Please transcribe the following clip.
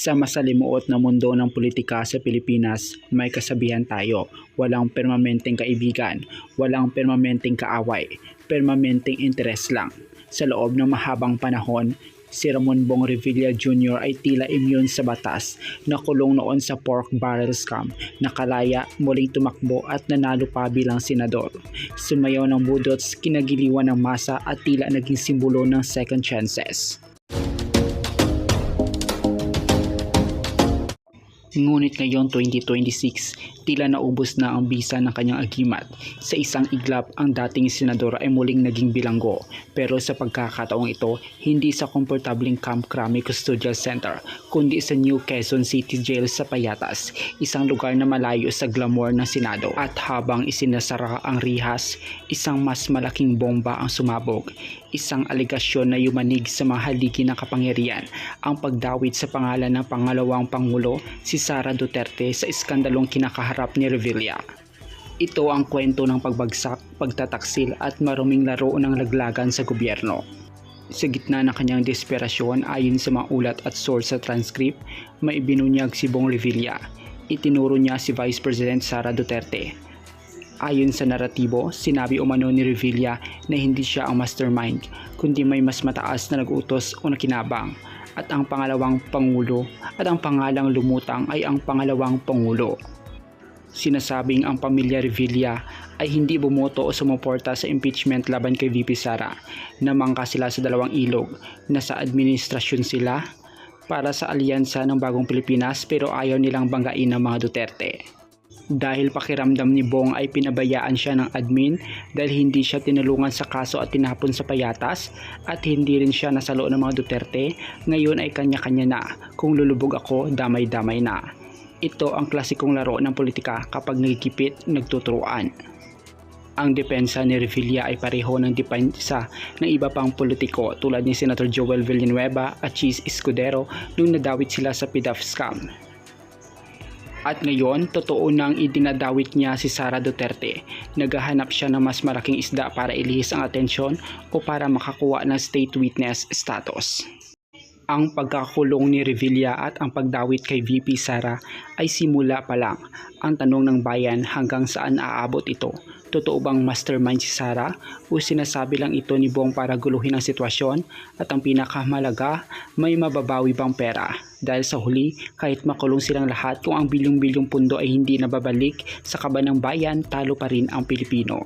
Sa masalimuot na mundo ng politika sa Pilipinas, may kasabihan tayo, walang permanenteng kaibigan, walang permanenteng kaaway, permanenteng interes lang. Sa loob ng mahabang panahon, si Ramon Bong Revilla Jr. ay tila immune sa batas, nakulong noon sa pork barrel scam, nakalaya, muling tumakbo at nanalo pa bilang senador. Sumayaw ng budots, kinagiliwan ng masa at tila naging simbolo ng second chances. Ngunit ngayong 2026, tila naubos na ang bisa ng kanyang agimat. Sa isang iglap, ang dating senador ay muling naging bilanggo. Pero sa pagkakataong ito, hindi sa komportabling Camp Crame Custodial Center, kundi sa New Quezon City Jail sa Payatas, isang lugar na malayo sa glamour ng Senado. At habang isinasara ang rihas, isang mas malaking bomba ang sumabog. Isang alegasyon na yumanig sa mga haligi ng kapangyarihan, ang pagdawit sa pangalan ng pangalawang Pangulo, si Sara Duterte, sa iskandalong kinakaharap ni Revilla. Ito ang kwento ng pagbagsak, pagtataksil at maruming laro ng laglagan sa gobyerno. Sa gitna ng kanyang desperasyon, ayon sa mga ulat at source sa transcript, may ibinunyag si Bong Revilla. Itinuro niya si Vice President Sara Duterte. Ayon sa naratibo, sinabi umano ni Revilla na hindi siya ang mastermind, kundi may mas mataas na nag-utos o nakinabang, at ang pangalawang Pangulo at ang pangalang lumutang ay ang pangalawang Pangulo. Sinasabing ang pamilya Revilla ay hindi bumoto o sumuporta sa impeachment laban kay VP Sara. Namangka sila sa dalawang ilog, nasa administrasyon sila para sa alyansa ng Bagong Pilipinas, pero ayaw nilang banggain ng mga Duterte. Dahil pakiramdam ni Bong ay pinabayaan siya ng admin dahil hindi siya tinulungan sa kaso at tinapon sa Payatas, at hindi rin siya nasalo ng mga Duterte, ngayon ay kanya-kanya na. Kung lulubog ako, damay-damay na. Ito ang klasikong laro ng politika kapag nagkikipit, nagtuturuan. Ang depensa ni Revilla ay pareho ng depensa ng iba pang politiko tulad ni Senator Joel Villanueva at Chis Escudero nung nadawit sila sa PDAF scam. At ngayon, totoo nang idinadawit niya si Sara Duterte. Naghahanap siya ng mas malaking isda para ilihis ang atensyon o para makakuha ng state witness status. Ang pagkakulong ni Revilla at ang pagdawit kay VP Sara ay simula pa lang. Ang tanong ng bayan, hanggang saan aabot ito? Totoo bang mastermind si Sara o sinasabi lang ito ni Bong para guluhin ang sitwasyon? At ang pinakamalaga, may mababawi bang pera? Dahil sa huli, kahit makulong silang lahat, kung ang bilyong-bilyong pundo ay hindi nababalik sa kaban ng bayan, talo pa rin ang Pilipino.